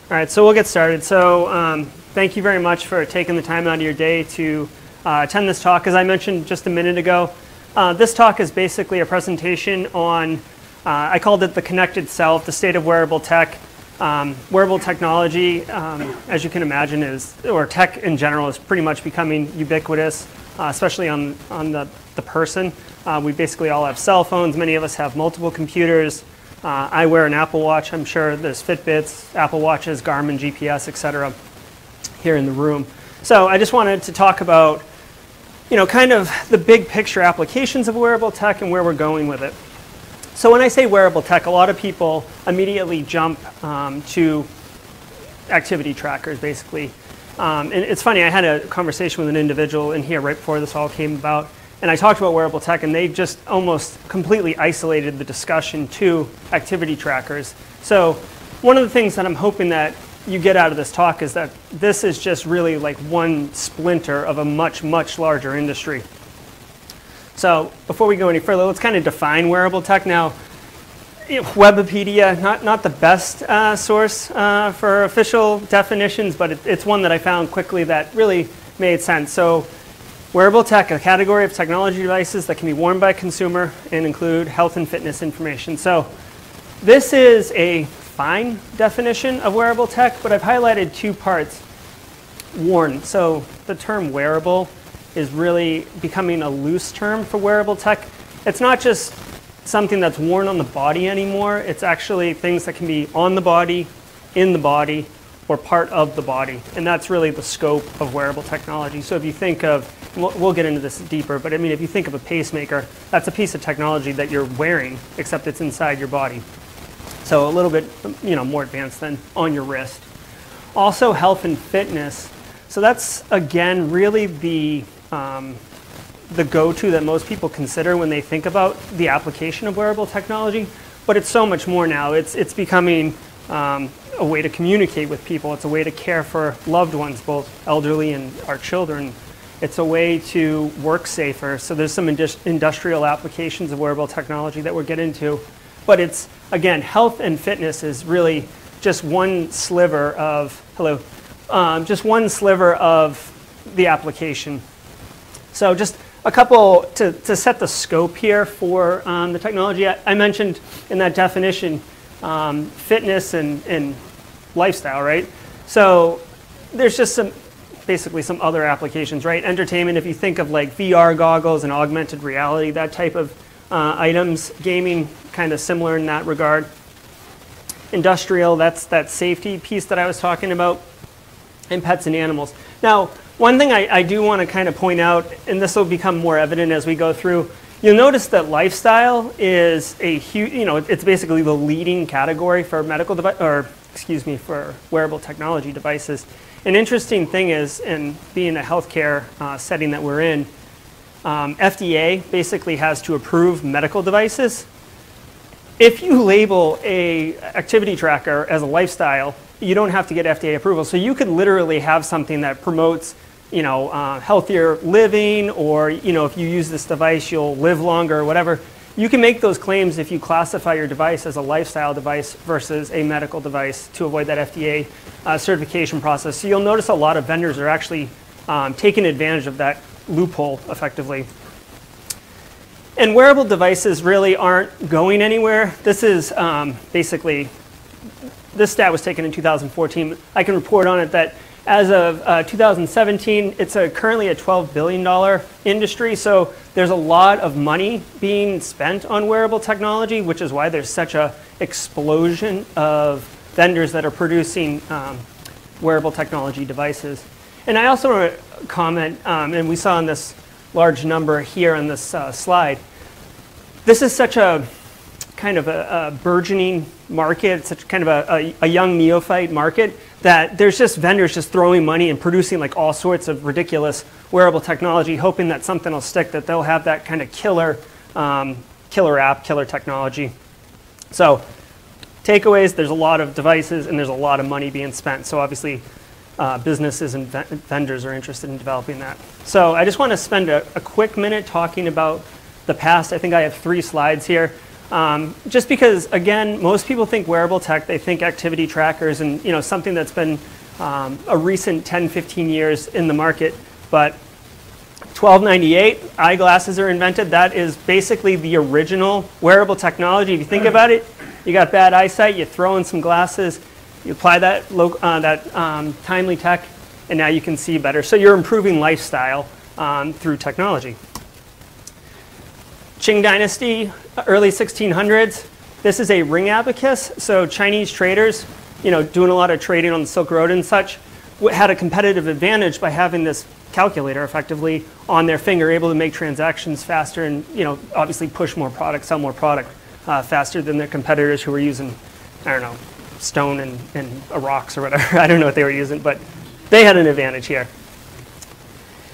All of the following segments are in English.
All right, so we'll get started. So thank you very much for taking the time out of your day to attend this talk. As I mentioned just a minute ago, this talk is basically a presentation on, I called it the connected self, the state of wearable tech. Wearable technology, as you can imagine, or tech in general, is pretty much becoming ubiquitous, especially on the person. We basically all have cell phones. Many of us have multiple computers. I wear an Apple Watch. I'm sure there's Fitbits, Apple Watches, Garmin, GPS, etc. here in the room. So I just wanted to talk about, kind of the big picture applications of wearable tech and where we're going with it. So when I say wearable tech, a lot of people immediately jump to activity trackers, basically. And it's funny, I had a conversation with an individual in here right before this all came about, and I talked about wearable tech, and they just almost completely isolated the discussion to activity trackers. So one of the things that I'm hoping that you get out of this talk is that this is just really like one splinter of a much, much larger industry. So before we go any further, let's kind of define wearable tech. Now, Webipedia, not the best source for official definitions, but it's one that I found quickly that really made sense. So wearable tech, a category of technology devices that can be worn by a consumer and include health and fitness information. So this is a fine definition of wearable tech, but I've highlighted two parts. Worn. So the term wearable is really becoming a loose term for wearable tech. It's not just something that's worn on the body anymore. It's actually things that can be on the body, in the body, or part of the body. And that's really the scope of wearable technology. So if you think of, we'll get into this deeper, but I mean, if you think of a pacemaker, that's a piece of technology that you're wearing, except it's inside your body. So a little bit, more advanced than on your wrist. Also health and fitness. So that's, again, really the go-to that most people consider when they think about the application of wearable technology, but it's so much more now. It's becoming a way to communicate with people. It's a way to care for loved ones, both elderly and our children. It's a way to work safer. So there's some industrial applications of wearable technology that we'll get into, but it's, again, health and fitness is really just one sliver of, just one sliver of the application. So just a couple to set the scope here for the technology. I mentioned in that definition fitness and lifestyle, right? So there's just basically some other applications, right? Entertainment, if you think of like VR goggles and augmented reality, that type of items. Gaming, kind of similar in that regard. Industrial, that's that safety piece that I was talking about. And pets and animals. Now, one thing I do want to kind of point out, and this will become more evident as we go through, you'll notice that lifestyle is a huge, it's basically the leading category for for wearable technology devices. An interesting thing is, in being a healthcare setting that we're in, FDA basically has to approve medical devices. If you label a activity tracker as a lifestyle, you don't have to get FDA approval. So you could literally have something that promotes, healthier living, or, if you use this device, you'll live longer, or whatever. You can make those claims if you classify your device as a lifestyle device versus a medical device to avoid that FDA certification process. So you'll notice a lot of vendors are actually taking advantage of that loophole effectively. And wearable devices really aren't going anywhere. This is basically, this stat was taken in 2014. I can report on it that as of 2017, it's currently a $12 billion industry. So there's a lot of money being spent on wearable technology, which is why there's such an explosion of vendors that are producing wearable technology devices. And I also want to comment, and we saw in this large number here on this slide, this is such a kind of a burgeoning market, such kind of a young neophyte market, that there's just vendors just throwing money and producing like all sorts of ridiculous wearable technology, hoping that something will stick, that they'll have that kind of killer app, killer technology. So takeaways, there's a lot of devices and there's a lot of money being spent. So obviously businesses and vendors are interested in developing that. So I just want to spend a quick minute talking about the past. I think I have 3 slides here. Just because, again, most people think wearable tech, they think activity trackers and something that's been a recent 10, 15 years in the market. But 1298, eyeglasses are invented. That is basically the original wearable technology. If you think about it, you got bad eyesight, you throw in some glasses, you apply that timely tech, and now you can see better. So you're improving lifestyle through technology. Qing Dynasty, early 1600s. This is a ring abacus. So Chinese traders, doing a lot of trading on the Silk Road and such, had a competitive advantage by having this calculator effectively on their finger, able to make transactions faster and obviously push more product, sell more product faster than their competitors who were using, I don't know, stone and rocks or whatever. I don't know what they were using, but they had an advantage here.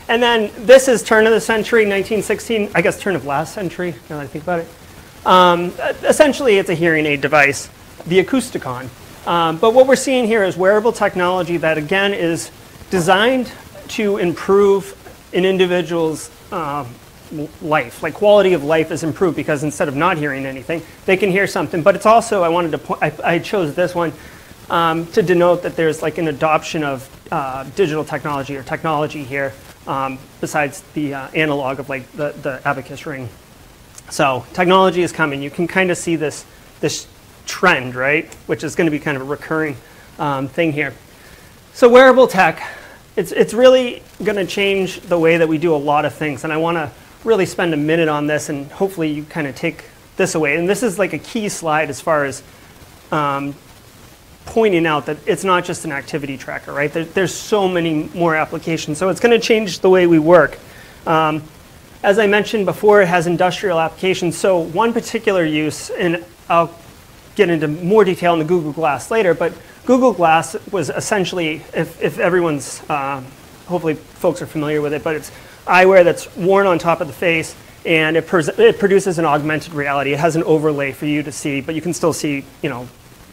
And then this is turn of the century, 1916, I guess turn of last century, now that I think about it. Essentially, it's a hearing aid device, the Acousticon. But what we're seeing here is wearable technology that, again, is designed to improve an individual's life. Like quality of life is improved because instead of not hearing anything, they can hear something. But it's also, I chose this one to denote that there's like an adoption of digital technology or technology here besides the analog of like the abacus ring. So technology is coming. You can kind of see this trend, right? Which is going to be kind of a recurring thing here. So wearable tech, it's really going to change the way that we do a lot of things. And I want to really spend a minute on this, and hopefully you kind of take this away. And this is like a key slide as far as pointing out that it's not just an activity tracker, right? There's so many more applications. So it's going to change the way we work. As I mentioned before, it has industrial applications. So one particular use, and I'll get into more detail in the Google Glass later, but Google Glass was essentially, if everyone's, hopefully folks are familiar with it, but it's eyewear that's worn on top of the face, and it produces an augmented reality. It has an overlay for you to see, but you can still see,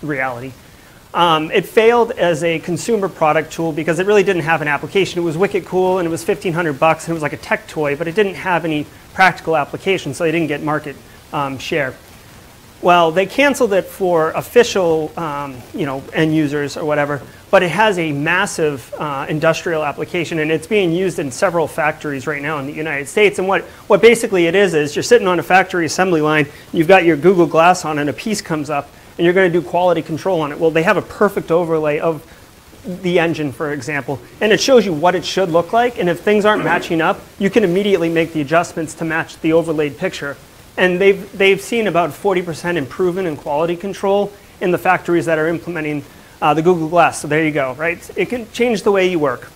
reality. It failed as a consumer product tool because it really didn't have an application. It was wicked cool, and it was $1,500, and it was like a tech toy, but it didn't have any practical application, so they didn't get market share. Well, they canceled it for official, end users or whatever, but it has a massive industrial application, and it's being used in several factories right now in the United States. And what basically it is you're sitting on a factory assembly line, you've got your Google Glass on, and a piece comes up, and you're going to do quality control on it. Well, they have a perfect overlay of the engine, for example, and it shows you what it should look like, and if things aren't matching up, you can immediately make the adjustments to match the overlaid picture. And they've seen about 40% improvement in quality control in the factories that are implementing the Google Glass. So there you go, right? It can change the way you work.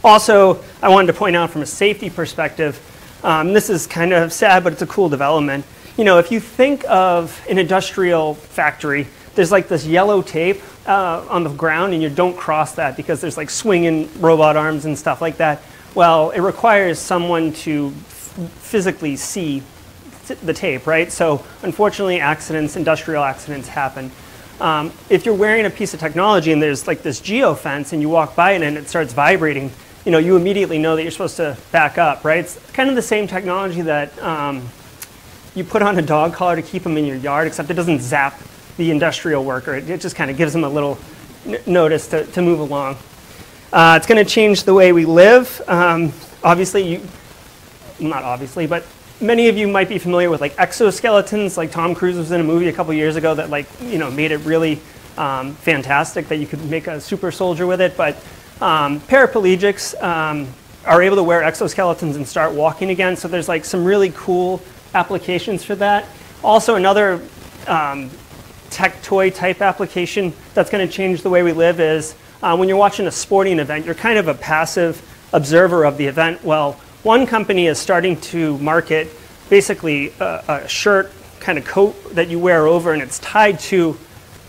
Also, I wanted to point out from a safety perspective, this is kind of sad, but it's a cool development. If you think of an industrial factory, there's like this yellow tape on the ground, and you don't cross that because there's like swinging robot arms and stuff like that. Well, it requires someone to physically see the tape, right? So unfortunately, industrial accidents happen. If you're wearing a piece of technology and there's like this geofence and you walk by it and it starts vibrating, you immediately know that you're supposed to back up, right? It's kind of the same technology that you put on a dog collar to keep them in your yard, except it doesn't zap the industrial worker. It just kind of gives them a little notice to move along. It's going to change the way we live. Obviously, not obviously, but many of you might be familiar with like exoskeletons. Like Tom Cruise was in a movie a couple years ago that made it really fantastic that you could make a super soldier with it. But paraplegics are able to wear exoskeletons and start walking again. So there's like some really cool applications for that. Also another tech toy type application that's going to change the way we live is when you're watching a sporting event, you're kind of a passive observer of the event. Well, one company is starting to market basically a shirt kind of coat that you wear over, and it's tied to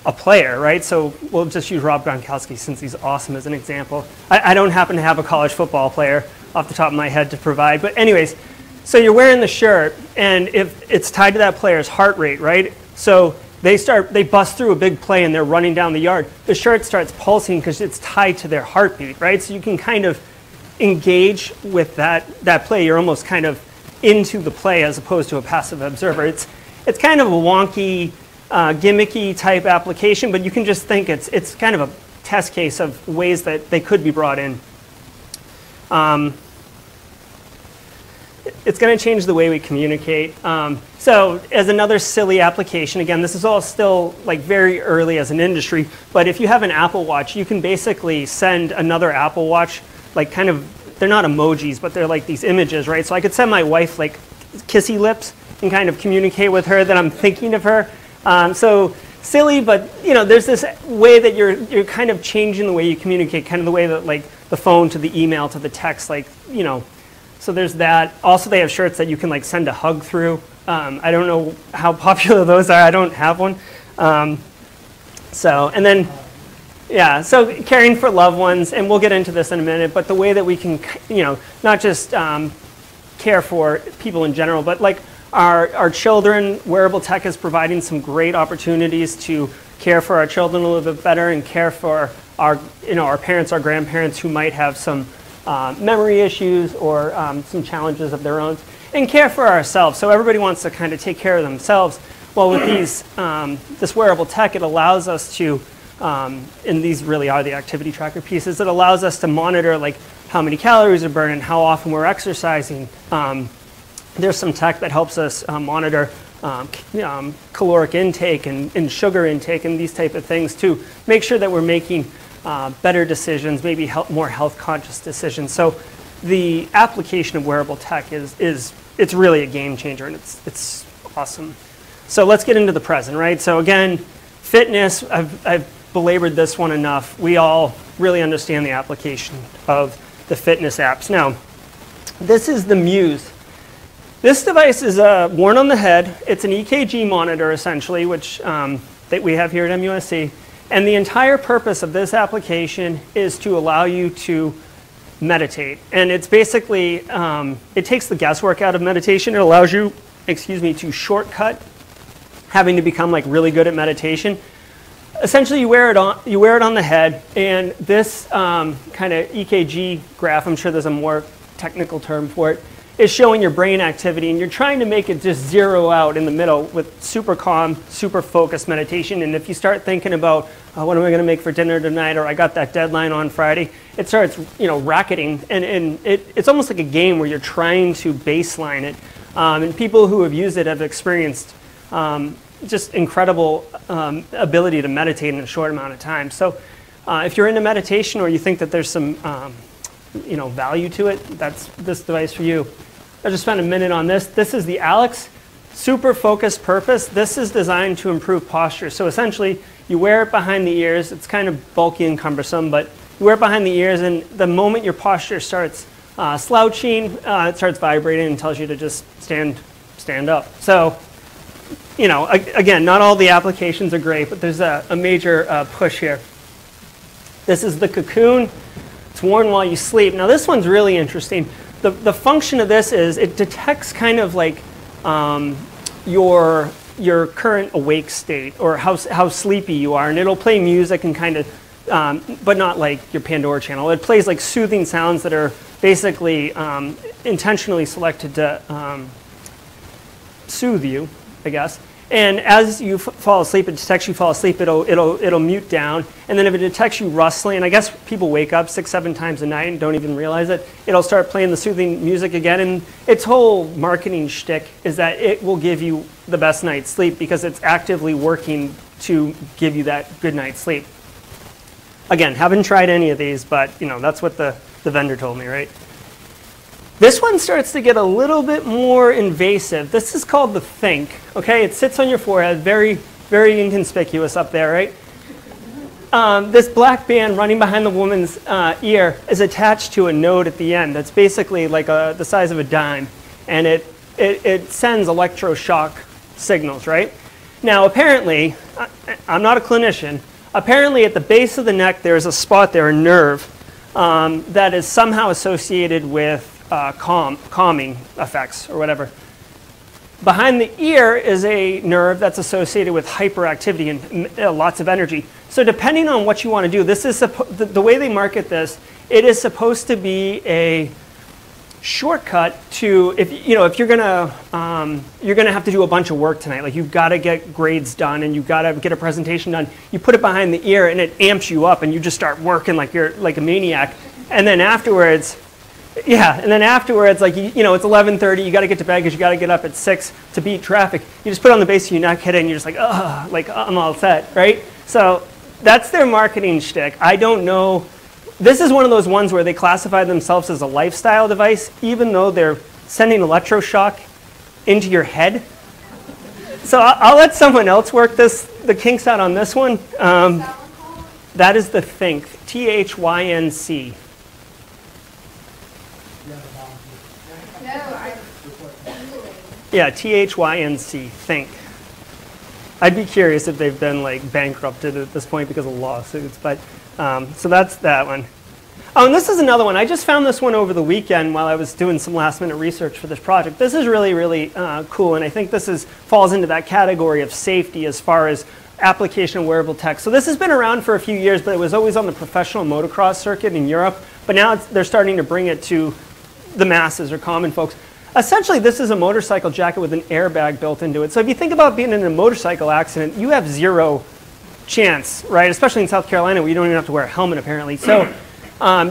a player, right? So we'll just use Rob Gronkowski since he's awesome as an example. I don't happen to have a college football player off the top of my head to provide, but anyways, so you're wearing the shirt, and if it's tied to that player's heart rate, right? So they bust through a big play and they're running down the yard. The shirt starts pulsing because it's tied to their heartbeat, right? So you can kind of engage with that play. You're almost kind of into the play as opposed to a passive observer. it's kind of a wonky, gimmicky type application, but you can just think it's kind of a test case of ways that they could be brought in. It's going to change the way we communicate. So as another silly application, again, this is all still like very early as an industry, but if you have an Apple Watch, you can basically send another Apple Watch, like kind of, they're not emojis, but they're like these images, right? So I could send my wife like kissy lips and kind of communicate with her that I'm thinking of her. So silly, but you know, there's this way that you're kind of changing the way you communicate, kind of the way that like the phone to the email to the text, like, you know. So there's that. Also, they have shirts that you can like send a hug through. I don't know how popular those are. I don't have one. And then, yeah, so caring for loved ones, and we'll get into this in a minute, but the way that we can, you know, not just care for people in general, but like our children, Wearable Tech is providing some great opportunities to care for our children a little bit better and care for our, you know, our parents, our grandparents who might have some memory issues or some challenges of their own, and care for ourselves. So everybody wants to kind of take care of themselves. Well, with these, this wearable tech, it allows us to, and these really are the activity tracker pieces, it allows us to monitor like how many calories are burned and how often we're exercising. There's some tech that helps us monitor caloric intake and sugar intake and these type of things to make sure that we're making better decisions, maybe more health conscious decisions. So the application of wearable tech it's really a game changer, and it's awesome. So let's get into the present, right? So again, fitness, I've belabored this one enough. We all really understand the application of the fitness apps. Now, this is the Muse. This device is worn on the head. It's an EKG monitor, essentially, which that we have here at MUSC. And the entire purpose of this application is to allow you to meditate. And it's basically, it takes the guesswork out of meditation. It allows you, to shortcut having to become like really good at meditation. Essentially, you wear it on the head, and this kind of EKG graph, I'm sure there's a more technical term for it, is showing your brain activity, and you're trying to make it just zero out in the middle with super calm, super focused meditation. And if you start thinking about what am I going to make for dinner tonight, or I got that deadline on Friday, it starts, racketing, and it's almost like a game where you're trying to baseline it. And people who have used it have experienced just incredible ability to meditate in a short amount of time. So if you're into meditation, or you think that there's some value to it, that's this device for you. I just spent a minute on this. This is the Alex Super Focus Purpose. This is designed to improve posture. So essentially, you wear it behind the ears. It's kind of bulky and cumbersome, but you wear it behind the ears, and the moment your posture starts slouching, it starts vibrating and tells you to just stand up. So, again, not all the applications are great, but there's a major push here. This is the Cocoon. It's worn while you sleep. Now this one's really interesting. The function of this is it detects kind of like your current awake state, or how sleepy you are, and it'll play music and kind of, but not like your Pandora channel. It plays like soothing sounds that are basically intentionally selected to soothe you, I guess. And as you fall asleep, it detects you fall asleep, it'll mute down. And then if it detects you rustling, and I guess people wake up 6-7 times a night and don't even realize it, it'll start playing the soothing music again. And its whole marketing shtick is that it will give you the best night's sleep because it's actively working to give you that good night's sleep. Again, haven't tried any of these, but that's what the vendor told me, right? This one starts to get a little bit more invasive. This is called the Think, okay? It sits on your forehead, very, very inconspicuous up there, right? This black band running behind the woman's ear is attached to a node at the end that's basically like the size of a dime, and it sends electroshock signals, right? Now, apparently, I'm not a clinician, apparently at the base of the neck there's a spot there, a nerve, that is somehow associated with calming effects or whatever. Behind the ear is a nerve that's associated with hyperactivity and lots of energy. So depending on what you want to do, this is the way they market this, it is supposed to be a shortcut to if you're gonna have to do a bunch of work tonight. Like, you've got to get grades done and you've got to get a presentation done. You put it behind the ear and it amps you up, and you just start working like you're like a maniac. And then afterwards, like it's 11:30. You got to get to bed because you got to get up at 6 to beat traffic. You just put it on the base of your neck, hit it, and you're just like, I'm all set, right? So that's their marketing shtick. I don't know. This is one of those ones where they classify themselves as a lifestyle device, even though they're sending electroshock into your head. So I'll let someone else work the kinks out on this one. That is the Think, THYNC. Yeah, THYNC, Think. I'd be curious if they've been like bankrupted at this point because of lawsuits, but so that's that one. Oh, and this is another one. I just found this one over the weekend while I was doing some last-minute research for this project. This is really, really cool, and I think this falls into that category of safety as far as application of wearable tech. So this has been around for a few years, but it was always on the professional motocross circuit in Europe. But now they're starting to bring it to the masses or common folks. Essentially, this is a motorcycle jacket with an airbag built into it. So if you think about being in a motorcycle accident, you have zero chance, right? Especially in South Carolina, where you don't even have to wear a helmet, apparently. So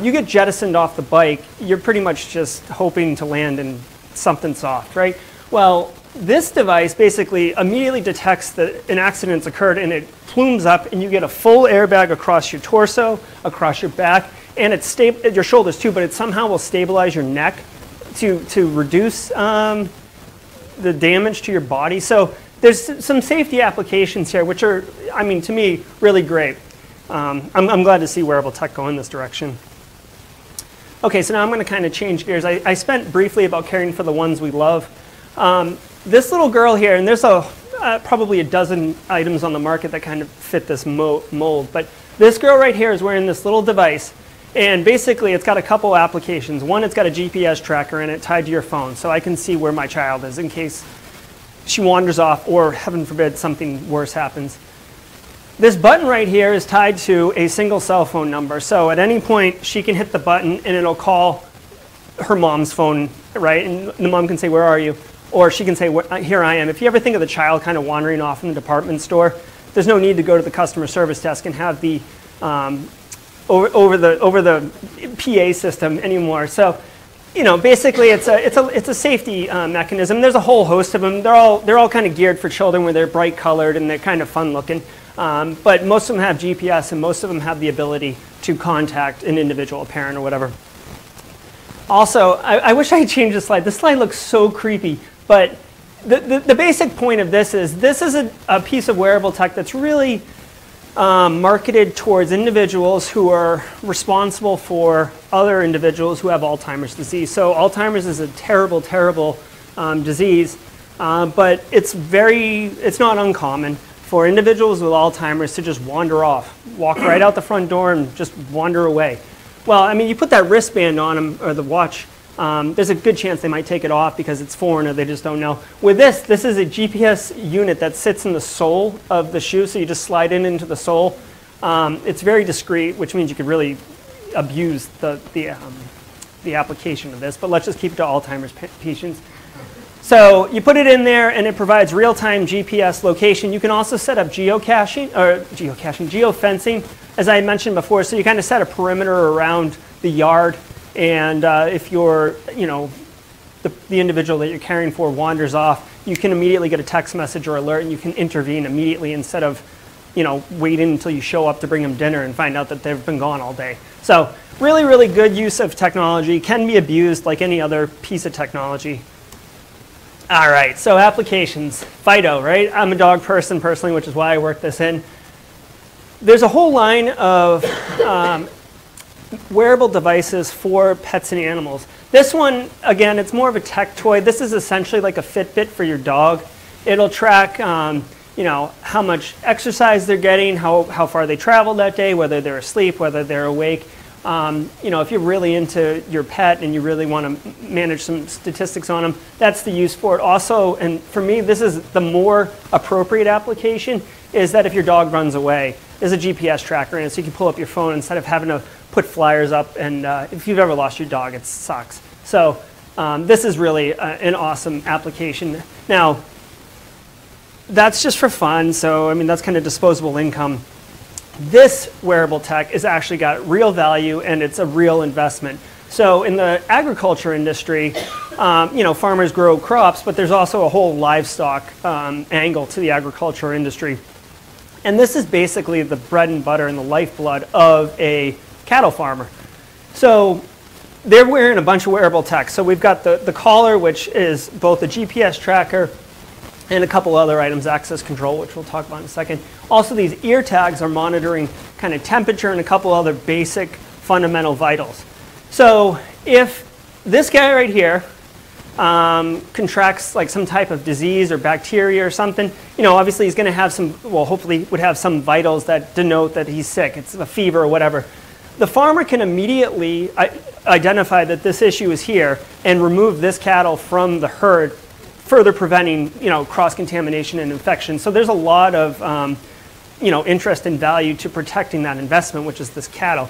you get jettisoned off the bike, you're pretty much just hoping to land in something soft, right? Well, this device basically immediately detects that an accident's occurred, and it plumes up, and you get a full airbag across your torso, across your back, and your shoulders too, but it somehow will stabilize your neck to reduce the damage to your body. So there's some safety applications here, which are, I mean, to me, really great. I'm glad to see wearable tech go in this direction. Okay, so now I'm going to kind of change gears. I spent briefly about caring for the ones we love. This little girl here, and there's probably a dozen items on the market that kind of fit this mold, but this girl right here is wearing this little device, and basically it's got a couple applications. One, it's got a GPS tracker in it tied to your phone, so I can see where my child is in case she wanders off or, heaven forbid, something worse happens. This button right here is tied to a single cell phone number, so at any point she can hit the button and it'll call her mom's phone, right? And the mom can say, "Where are you?" Or she can say, "Here I am." If you ever think of the child kind of wandering off in the department store, there's no need to go to the customer service desk and have the over the PA system anymore. So, basically it's a safety mechanism. There's a whole host of them. They're all kind of geared for children, where they're bright colored and they're kind of fun looking. But most of them have GPS, and most of them have the ability to contact an individual, a parent or whatever. Also, I wish I had changed the slide. This slide looks so creepy, but the basic point of this is a piece of wearable tech that's really marketed towards individuals who are responsible for other individuals who have Alzheimer's disease. So Alzheimer's is a terrible, terrible disease, but it's not uncommon for individuals with Alzheimer's to just wander off, walk right out the front door and just wander away. Well, I mean, you put that wristband on them, or the watch, there's a good chance they might take it off because it's foreign or they just don't know. With this is a GPS unit that sits in the sole of the shoe, so you just slide it into the sole. It's very discreet, which means you could really abuse the application of this, but let's just keep it to Alzheimer's patients. So you put it in there, and it provides real-time GPS location. You can also set up geofencing, as I mentioned before. So you kind of set a perimeter around the yard, and if the individual that you're caring for wanders off, you can immediately get a text message or alert, and you can intervene immediately instead of waiting until you show up to bring them dinner and find out that they've been gone all day. So really, really good use of technology. Can be abused like any other piece of technology. All right, so applications. Fido, right? I'm a dog person personally, which is why I work this in. There's a whole line of wearable devices for pets and animals. This one, again, it's more of a tech toy. This is essentially like a Fitbit for your dog. It'll track how much exercise they're getting, how far they traveled that day, whether they're asleep, whether they're awake. If you're really into your pet and you really want to manage some statistics on them, that's the use for it. Also, and for me, this is the more appropriate application, is that if your dog runs away, there's a GPS tracker in it, so you can pull up your phone instead of having to put flyers up. And if you've ever lost your dog, it sucks. So this is really an awesome application. Now, that's just for fun, so I mean, that's kind of disposable income. This wearable tech has actually got real value, and it's a real investment. So in the agriculture industry, farmers grow crops, but there's also a whole livestock angle to the agriculture industry. And this is basically the bread and butter and the lifeblood of a cattle farmer. So they're wearing a bunch of wearable tech. So we've got the collar, which is both a GPS tracker and a couple other items, access control, which we'll talk about in a second. Also, these ear tags are monitoring kind of temperature and a couple other basic fundamental vitals. So if this guy right here contracts like some type of disease or bacteria or something, obviously he's going to have some, well, hopefully would have some vitals that denote that he's sick. It's a fever or whatever. The farmer can immediately identify that this issue is here and remove this cattle from the herd, further preventing, cross-contamination and infection. So there's a lot of, interest and value to protecting that investment, which is this cattle.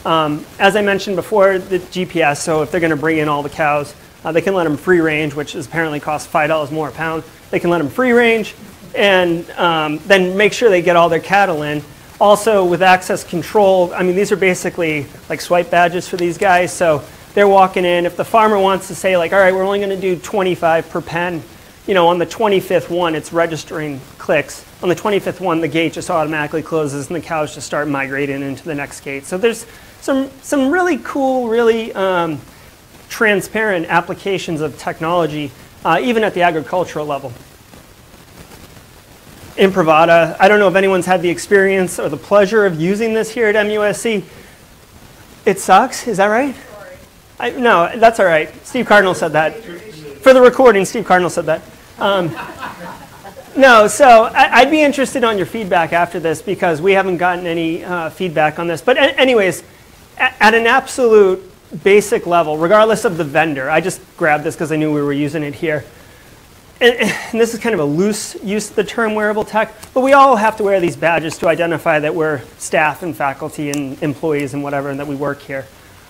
As I mentioned before, the GPS, so if they're going to bring in all the cows, they can let them free range, which is apparently costs $5 more a pound. They can let them free range and then make sure they get all their cattle in. Also, with access control, I mean, these are basically like swipe badges for these guys. So they're walking in. If the farmer wants to say, like, all right, we're only going to do 25 per pen, on the 25th one, it's registering clicks. On the 25th one, the gate just automatically closes and the cows just start migrating into the next gate. So there's some really cool, really transparent applications of technology, even at the agricultural level. Imprivata, I don't know if anyone's had the experience or the pleasure of using this here at MUSC. It sucks, is that right? Sorry. No, that's all right. Steve Cardinal said that. For the recording, Steve Cardinal said that. No, so I'd be interested on your feedback after this because we haven't gotten any feedback on this. But anyways, at an absolute basic level, regardless of the vendor, I just grabbed this because I knew we were using it here. And this is kind of a loose use of the term wearable tech, but we all have to wear these badges to identify that we're staff and faculty and employees and whatever, and that we work here.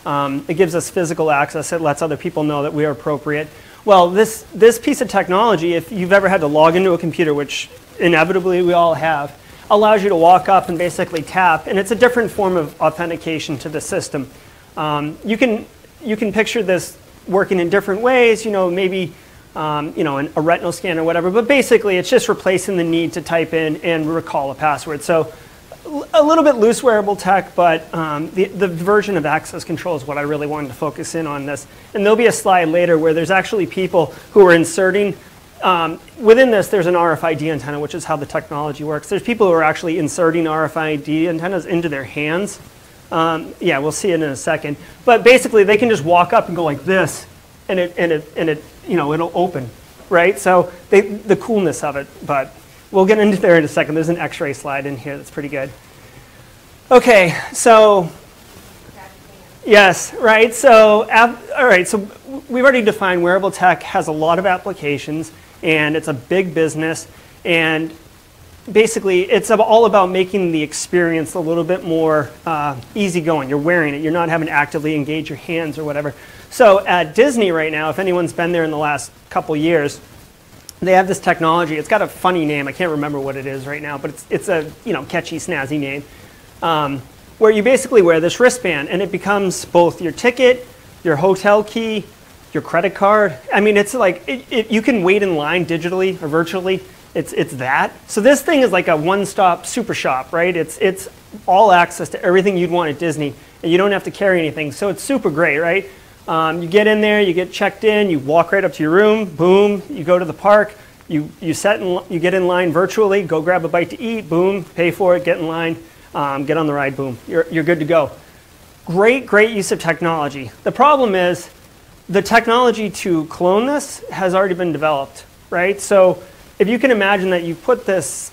It gives us physical access. It lets other people know that we are appropriate. Well, this piece of technology, if you've ever had to log into a computer, which inevitably we all have, allows you to walk up and basically tap, and it's a different form of authentication to the system. You can picture this working in different ways, maybe a retinal scan or whatever, but basically it's just replacing the need to type in and recall a password. So a little bit loose wearable tech, but the version of access control is what I really wanted to focus in on this. And there'll be a slide later where there's actually people who are inserting, within this there's an RFID antenna, which is how the technology works. There's people who are actually inserting RFID antennas into their hands. Yeah, we'll see it in a second. But basically they can just walk up and go like this, and it'll open, right? So the coolness of it, but we'll get into there in a second. There's an X-ray slide in here that's pretty good. Okay, so yes, right. So all right. So we've already defined wearable tech has a lot of applications, and it's a big business, and basically it's all about making the experience a little bit more easygoing. You're wearing it. You're not having to actively engage your hands or whatever. So at Disney right now, if anyone's been there in the last couple years, they have this technology. It's got a funny name. I can't remember what it is right now, but it's a catchy, snazzy name, where you basically wear this wristband, and it becomes both your ticket, your hotel key, your credit card. I mean, it's like you can wait in line digitally or virtually. It's that. So this thing is like a one-stop super shop, right? It's all access to everything you'd want at Disney, and you don't have to carry anything. So it's super great, right? You get in there, you get checked in, you walk right up to your room, boom, you go to the park, you get in line virtually, go grab a bite to eat, boom, pay for it, get in line, get on the ride, boom, you're good to go. Great use of technology. The problem is the technology to clone this has already been developed, right? So if you can imagine that you put this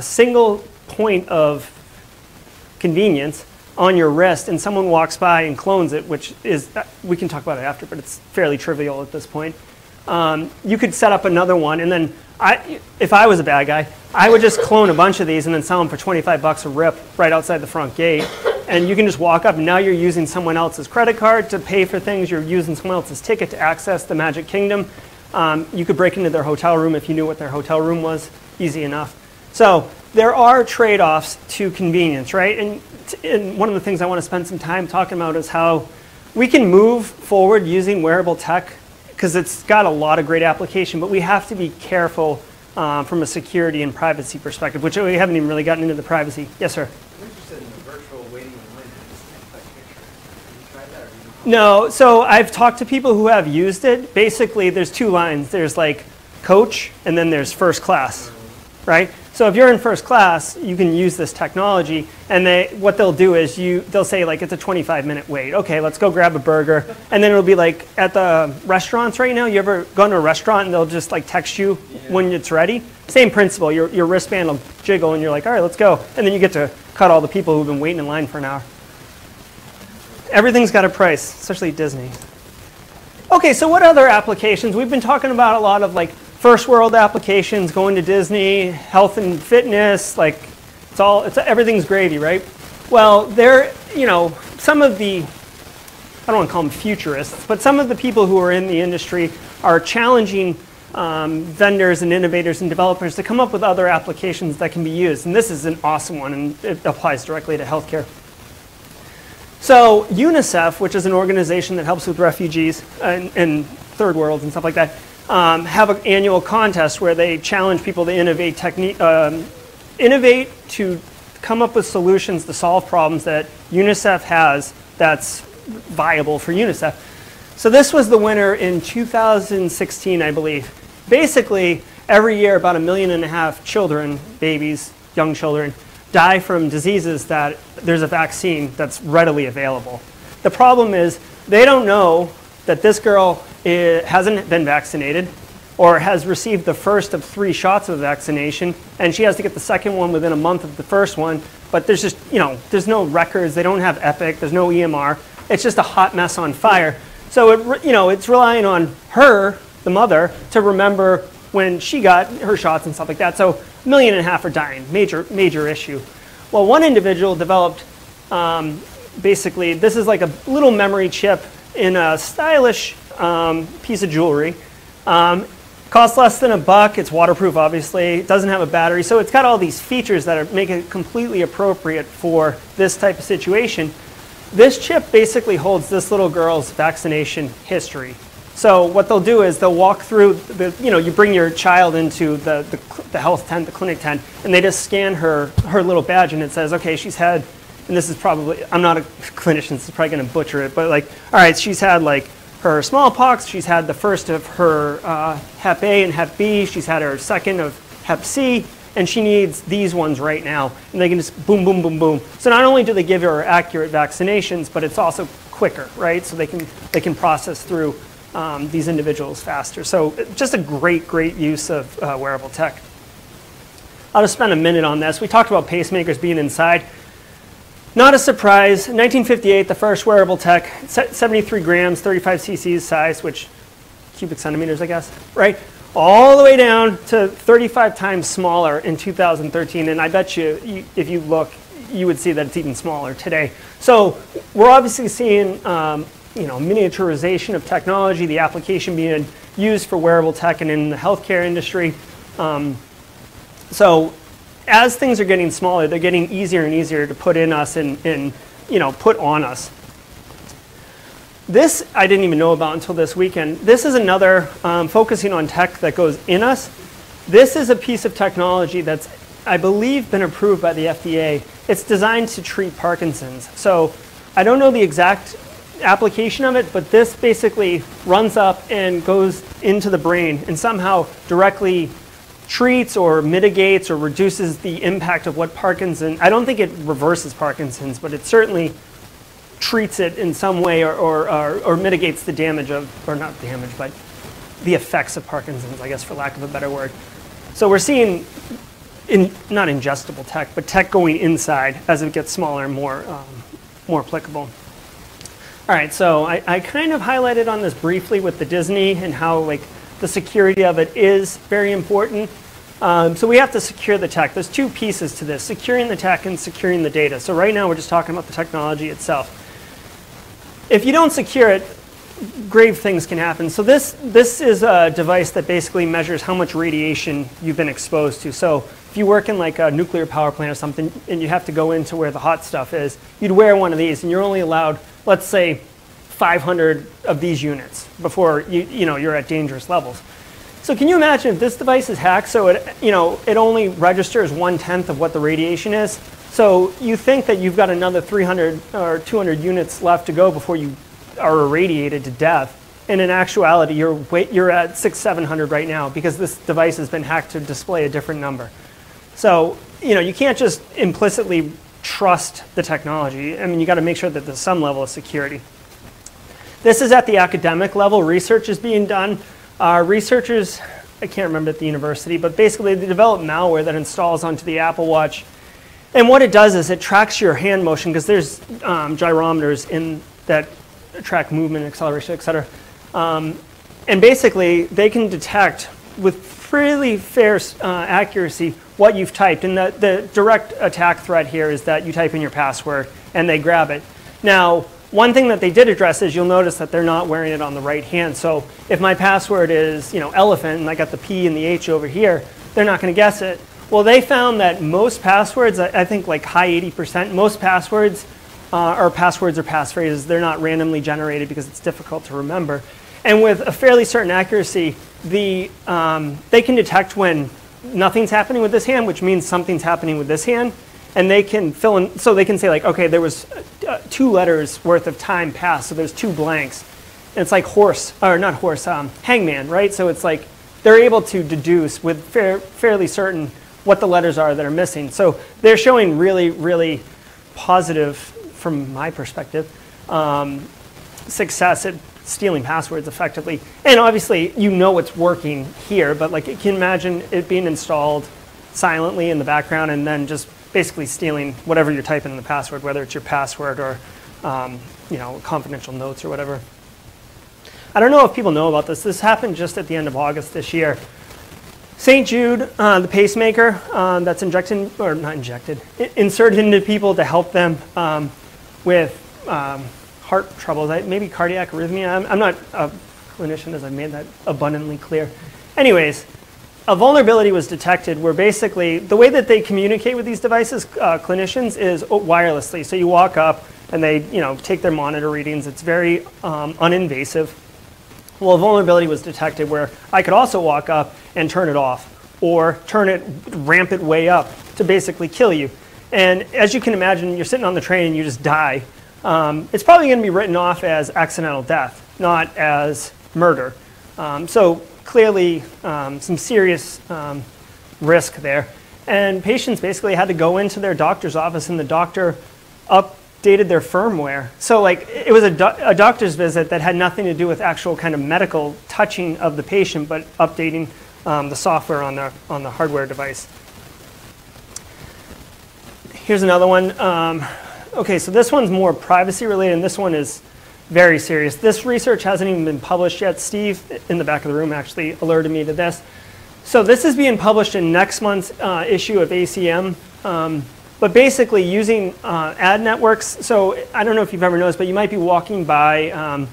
single point of convenience on your wrist and someone walks by and clones it, which is, we can talk about it after, but it's fairly trivial at this point. You could set up another one, and then if I was a bad guy, I would just clone a bunch of these and then sell them for 25 bucks a rip right outside the front gate. And you can just walk up, and now you're using someone else's credit card to pay for things. You're using someone else's ticket to access the Magic Kingdom. You could break into their hotel room if you knew what their hotel room was. Easy enough. So there are trade-offs to convenience, right? And one of the things I want to spend some time talking about is how we can move forward using wearable tech, because it's got a lot of great application, but we have to be careful from a security and privacy perspective, which we haven't even really gotten into the privacy. Yes, sir? I'm interested in the virtual waiting in line. Have you tried that? Or No, so I've talked to people who have used it. Basically, there's two lines. There's like coach, and then there's first class, right? So if you're in first class, you can use this technology, and what they'll do is they'll say like it's a 25-minute wait. Okay, let's go grab a burger, and then it'll be like at the restaurants right now. You ever gone to a restaurant and they'll just like text you when it's ready? Same principle. Your wristband will jiggle, and you're like, all right, let's go, and then you get to cut all the people who've been waiting in line for an hour. Everything's got a price, especially Disney. Okay, so what other applications? We've been talking about a lot of like first world applications, going to Disney, health and fitness, like everything's gravy, right? Well, some of the, I don't want to call them futurists, but some of the people who are in the industry are challenging vendors and innovators and developers to come up with other applications that can be used. And this is an awesome one, and it applies directly to healthcare. So UNICEF, which is an organization that helps with refugees and third worlds and stuff like that, have an annual contest where they challenge people to innovate to come up with solutions to solve problems that UNICEF has that's viable for UNICEF. So this was the winner in 2016, I believe. Basically, every year about 1.5 million children, babies, young children, die from diseases that there's a vaccine that's readily available. The problem is they don't know that this girl hasn't been vaccinated or has received the first of 3 shots of vaccination, and she has to get the second one within a month of the first one, but there's just, there's no records, they don't have Epic, there's no EMR, it's just a hot mess on fire. So it's relying on her, the mother, to remember when she got her shots and stuff like that. So 1.5 million are dying, major issue. Well, one individual developed, basically, this is like a little memory chip in a stylish piece of jewelry. Costs less than $1. It's waterproof, obviously. It doesn't have a battery. So it's got all these features that make it completely appropriate for this type of situation. This chip basically holds this little girl's vaccination history. So what they'll do is they'll walk through, you bring your child into the health tent, the clinic tent, and they just scan her little badge, and it says, okay, she's had, and this is probably, I'm not a clinician, this is probably going to butcher it, but like, all right, she's had like her smallpox, she's had the first of her Hep A and Hep B, she's had her second of Hep C, and she needs these ones right now. And they can just boom, boom, boom, boom. So not only do they give her accurate vaccinations, but it's also quicker, right? So they can process through these individuals faster. So just a great use of wearable tech. I'll just spend a minute on this. We talked about pacemakers being inside. Not a surprise, 1958, the first wearable tech, 73 grams, 35 cc's size, which cubic centimeters, I guess, right? All the way down to 35 times smaller in 2013. And I bet you, if you look, you would see that it's even smaller today. So we're obviously seeing miniaturization of technology, the application being used for wearable tech and in the healthcare industry. So as things are getting smaller, they're getting easier and easier to put in us and put on us. This I didn't even know about until this weekend. This is another focusing on tech that goes in us. This is a piece of technology that's, I believe, been approved by the FDA. It's designed to treat Parkinson's. So I don't know the exact application of it, but this basically runs up and goes into the brain and somehow directly treats or mitigates or reduces the impact of what Parkinson's, I don't think it reverses Parkinson's, but it certainly treats it in some way or mitigates the damage of, or not damage, but the effects of Parkinson's, I guess, for lack of a better word. So we're seeing, not ingestible tech, but tech going inside as it gets smaller and more applicable. All right, so I kind of highlighted on this briefly with the Disney and how like the security of it is very important. So we have to secure the tech. There's two pieces to this, securing the tech and securing the data. So right now we're just talking about the technology itself. If you don't secure it, grave things can happen. So this is a device that basically measures how much radiation you've been exposed to. So if you work in like a nuclear power plant or something and you have to go into where the hot stuff is, you'd wear one of these and you're only allowed, let's say, 500 of these units before you're at dangerous levels. So can you imagine if this device is hacked, so it only registers 1/10 of what the radiation is? So you think that you've got another 300 or 200 units left to go before you are irradiated to death. And in actuality, you're at 600-700 right now because this device has been hacked to display a different number. So you can't just implicitly trust the technology. I mean, you got to make sure that there's some level of security. This is at the academic level. Research is being done. Researchers, I can't remember at the university, but basically they develop malware that installs onto the Apple Watch. And what it does is it tracks your hand motion because there's gyrometers in that track movement, acceleration, et cetera. And basically they can detect with really fair accuracy what you've typed. And the direct attack threat here is that you type in your password and they grab it. Now, one thing that they did address is you'll notice that they're not wearing it on the right hand. So if my password is elephant and I got the P and the H over here, they're not going to guess it. Well, they found that most passwords, I think like high 80%, most passwords are passwords or passphrases. They're not randomly generated because it's difficult to remember. And with a fairly certain accuracy, they can detect when nothing's happening with this hand, which means something's happening with this hand. And they can fill in, so they can say like, okay, there was 2 letters worth of time passed, so there's 2 blanks. And it's like hangman, right? So it's like they're able to deduce with fairly certain what the letters are that are missing. So they're showing really, really positive, from my perspective, success at stealing passwords effectively. And obviously, it's working here, but like you can imagine it being installed silently in the background and then just basically stealing whatever you're typing in the password, whether it's your password or confidential notes or whatever. I don't know if people know about this. This happened just at the end of August this year. St. Jude, the pacemaker that's inserted into people to help them with heart troubles, maybe cardiac arrhythmia. I'm not a clinician, as I've made that abundantly clear. Anyways, a vulnerability was detected where basically the way that they communicate with these devices, clinicians, is wirelessly. So you walk up and they take their monitor readings. It's very uninvasive. Well, a vulnerability was detected where I could also walk up and turn it off or ramp it way up to basically kill you. And as you can imagine, you're sitting on the train and you just die. It's probably going to be written off as accidental death, not as murder. So clearly some serious risk there. And patients basically had to go into their doctor's office and the doctor updated their firmware. So like it was a doctor's visit that had nothing to do with actual kind of medical touching of the patient, but updating the software on the hardware device. Here's another one. Okay, so this one's more privacy related and this one is very serious. This research hasn't even been published yet. Steve, in the back of the room, actually alerted me to this. So this is being published in next month's issue of ACM. But basically using ad networks. So I don't know if you've ever noticed, but you might be walking by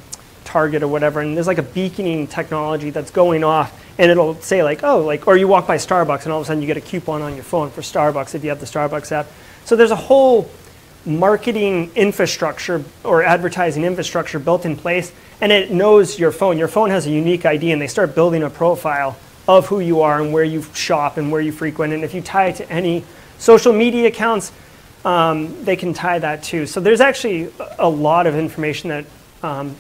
Target or whatever, and there's like a beaconing technology that's going off, and it'll say like, oh, like, or you walk by Starbucks, and all of a sudden you get a coupon on your phone for Starbucks if you have the Starbucks app. So there's a whole marketing infrastructure or advertising infrastructure built in place, and it knows your phone. Your phone has a unique ID, and they start building a profile of who you are and where you shop and where you frequent. And if you tie it to any social media accounts, they can tie that too. So there's actually a lot of information that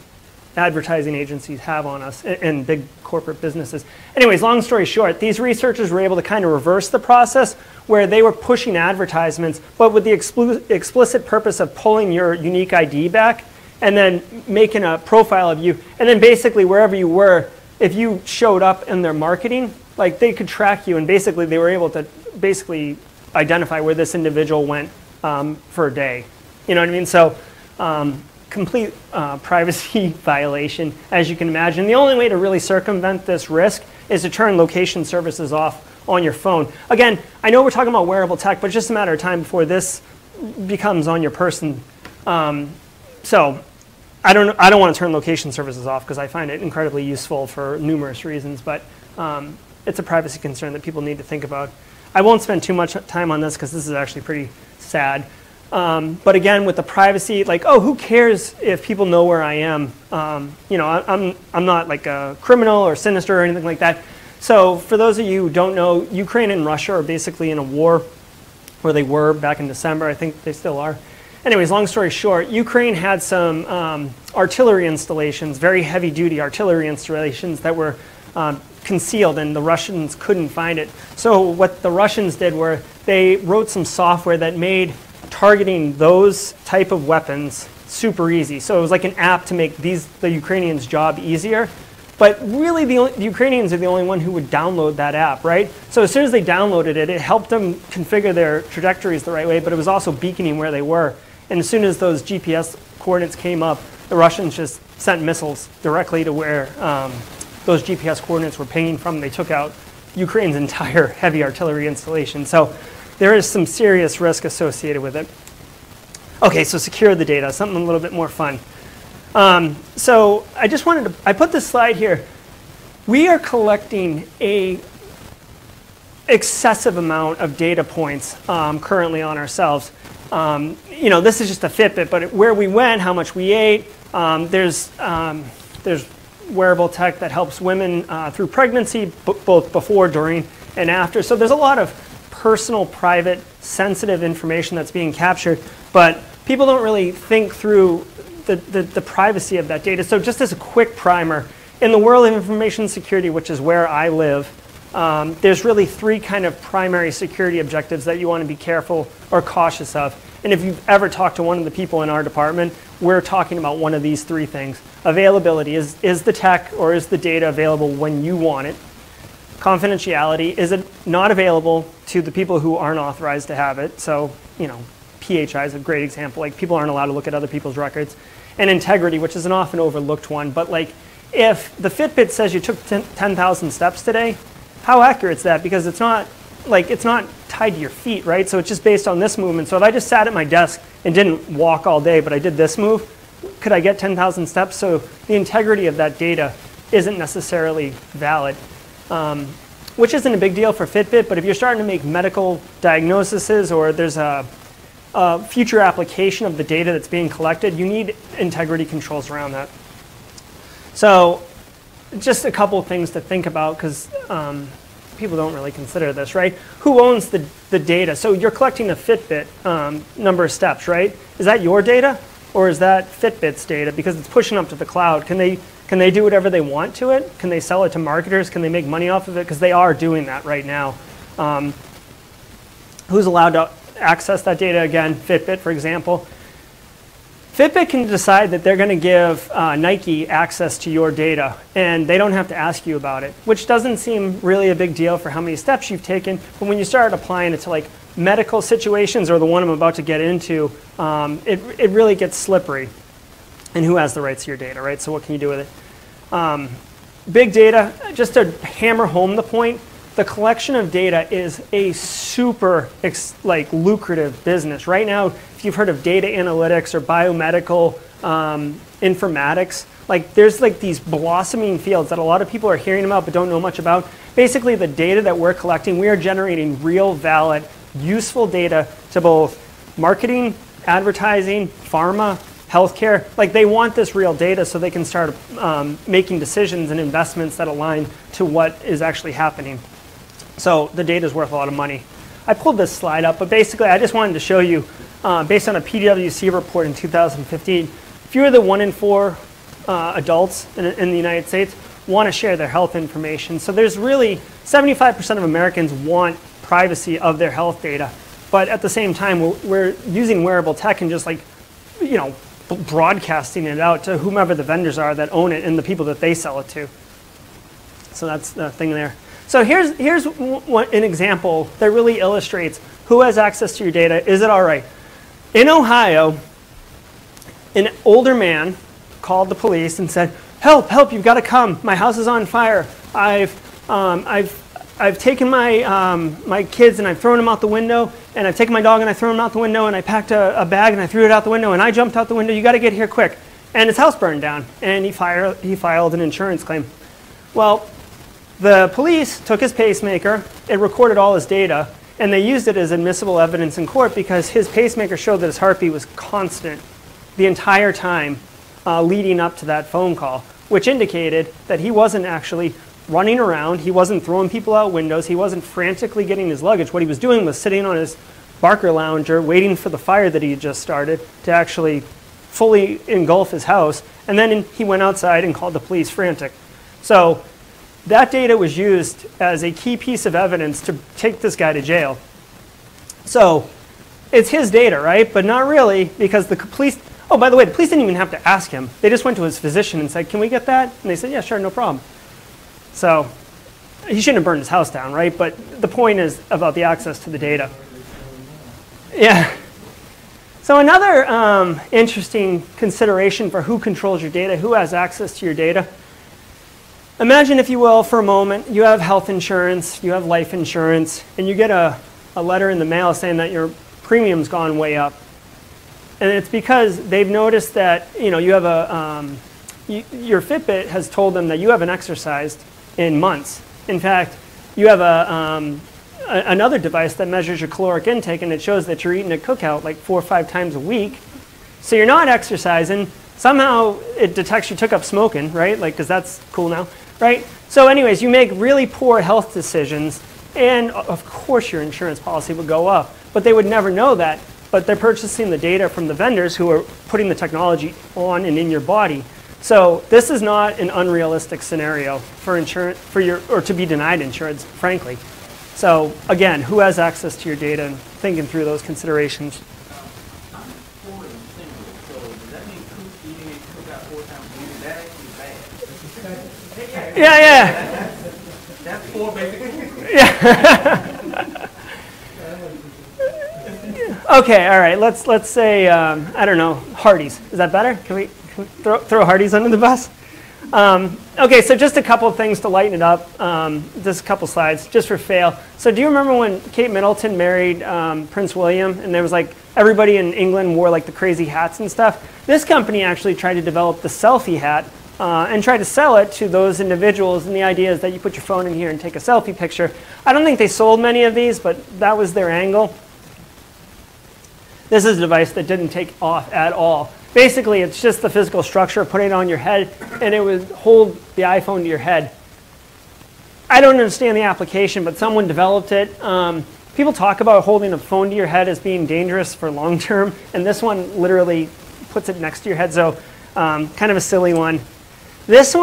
advertising agencies have on us and big corporate businesses. Anyways, long story short, these researchers were able to kind of reverse the process where they were pushing advertisements, but with the explicit purpose of pulling your unique ID back and then making a profile of you. And then basically wherever you were, if you showed up in their marketing, like they could track you, and basically they were able to basically identify where this individual went for a day. You know what I mean? So complete privacy violation, as you can imagine. The only way to really circumvent this risk is to turn location services off on your phone. Again, I know we're talking about wearable tech, but it's just a matter of time before this becomes on your person. So I don't want to turn location services off because I find it incredibly useful for numerous reasons, but it's a privacy concern that people need to think about. I won't spend too much time on this because this is actually pretty sad. But again, with the privacy, like, oh, who cares if people know where I am? You know, I'm not like a criminal or sinister or anything like that. So for those of you who don't know, Ukraine and Russia are basically in a war, where they were back in December. I think they still are. Anyways, long story short, Ukraine had some artillery installations, very heavy-duty artillery installations that were concealed, and the Russians couldn't find it. So what the Russians did were they wrote some software that made targeting those type of weapons super easy. So it was like an app to make the Ukrainians' job easier. But really, the Ukrainians are the only one who would download that app, right? So as soon as they downloaded it, it helped them configure their trajectories the right way, but it was also beaconing where they were. And as soon as those GPS coordinates came up, the Russians just sent missiles directly to where those GPS coordinates were pinging from. They took out Ukraine's entire heavy artillery installation. So there is some serious risk associated with it. Okay, so secure the data, something a little bit more fun. So I just wanted to, I put this slide here. We are collecting a excessive amount of data points currently on ourselves. You know, this is just a Fitbit, but where we went, how much we ate, there's wearable tech that helps women through pregnancy, both before, during, and after. So there's a lot of personal, private, sensitive information that's being captured, but people don't really think through the privacy of that data. So just as a quick primer, in the world of information security, which is where I live, there's really three kind of primary security objectives that you want to be careful or cautious of. And if you've ever talked to one of the people in our department, we're talking about one of these three things. Availability, is the tech or is the data available when you want it? Confidentiality, is it not available to the people who aren't authorized to have it? So, you know, PHI is a great example. Like, people aren't allowed to look at other people's records. And integrity, which is an often overlooked one. But like, if the Fitbit says you took 10,000 steps today, how accurate is that? Because it's not tied to your feet, right? So it's just based on this movement. So if I just sat at my desk and didn't walk all day, but I did this move, could I get 10,000 steps? So the integrity of that data isn't necessarily valid, which isn't a big deal for Fitbit. But if you're starting to make medical diagnoses or there's a future application of the data that's being collected, you need integrity controls around that. So just a couple of things to think about, because people don't really consider this, right? Who owns the data? So you're collecting a Fitbit number of steps, right? Is that your data or is that Fitbit's data? Because it's pushing up to the cloud. Can they do whatever they want to it? Can they sell it to marketers? Can they make money off of it? Because they are doing that right now. Who's allowed to access that data? Again, Fitbit, for example. Fitbit can decide that they're going to give Nike access to your data, and they don't have to ask you about it, which doesn't seem really a big deal for how many steps you've taken. But when you start applying it to like medical situations or the one I'm about to get into, it really gets slippery. And who has the rights to your data, right? So what can you do with it? Big data, just to hammer home the point, the collection of data is a super lucrative business. Right now, if you've heard of data analytics or biomedical informatics, like there's like these blossoming fields that a lot of people are hearing about but don't know much about. Basically, the data that we're collecting, we are generating real, valid, useful data to both marketing, advertising, pharma, healthcare. Like, they want this real data so they can start making decisions and investments that align to what is actually happening. So the data is worth a lot of money. I pulled this slide up, but basically I just wanted to show you, based on a PwC report in 2015, fewer than 1 in 4 adults in the United States want to share their health information. So there's really 75% of Americans want privacy of their health data. But at the same time, we're using wearable tech and just like, you know, broadcasting it out to whomever the vendors are that own it and the people that they sell it to. So that's the thing there. So here's an example that really illustrates who has access to your data. Is it all right? In Ohio, an older man called the police and said, "Help, help, you've got to come. My house is on fire. I've I've taken my kids and I've thrown them out the window, and I've taken my dog and I've thrown him out the window, and I packed a bag and I threw it out the window, and I jumped out the window. You got to get here quick. And his house burned down, and he filed an insurance claim. Well, the police took his pacemaker, it recorded all his data, and they used it as admissible evidence in court because his pacemaker showed that his heartbeat was constant the entire time leading up to that phone call, which indicated that he wasn't actually running around, he wasn't throwing people out windows, he wasn't frantically getting his luggage. What he was doing was sitting on his Barker lounger waiting for the fire that he had just started to actually fully engulf his house, and then he went outside and called the police frantic. So that data was used as a key piece of evidence to take this guy to jail. So it's his data, right? But not really, because the police, oh, by the way, the police didn't even have to ask him. They just went to his physician and said, can we get that? And they said, yeah, sure, no problem. So he shouldn't have burned his house down, right? But the point is about the access to the data. Yeah. So another interesting consideration for who controls your data, who has access to your data. Imagine, if you will, for a moment, you have health insurance, you have life insurance, and you get a letter in the mail saying that your premium's gone way up. And it's because they've noticed that you have your Fitbit has told them that you haven't exercised in months. In fact, you have another device that measures your caloric intake, and it shows that you're eating a cookout like 4 or 5 times a week. So you're not exercising. Somehow it detects you took up smoking, right? Like, because that's cool now, right? So anyways, you make really poor health decisions, and of course your insurance policy would go up. But they would never know that. But they're purchasing the data from the vendors who are putting the technology on and in your body. So this is not an unrealistic scenario for insurance, or to be denied insurance, frankly. So again, who has access to your data, and thinking through those considerations. I'm poor and single, so does that mean eating a cookout 4 times a week? Is that actually bad? Yeah. That's 4 basically. Yeah. Okay, all right, let's say, I don't know, Hardee's. Is that better? Can we throw Hardee's under the bus? Okay, so just a couple of things to lighten it up. Just a couple slides, just for fail. So do you remember when Kate Middleton married Prince William, and there was like, everybody in England wore like the crazy hats and stuff? This company actually tried to develop the selfie hat and tried to sell it to those individuals, and the idea is that you put your phone in here and take a selfie picture. I don't think they sold many of these, but that was their angle. This is a device that didn't take off at all. Basically, it's just the physical structure of putting it on your head, and it would hold the iPhone to your head. I don't understand the application, but someone developed it. People talk about holding a phone to your head as being dangerous for long term, and this one literally puts it next to your head, so kind of a silly one. This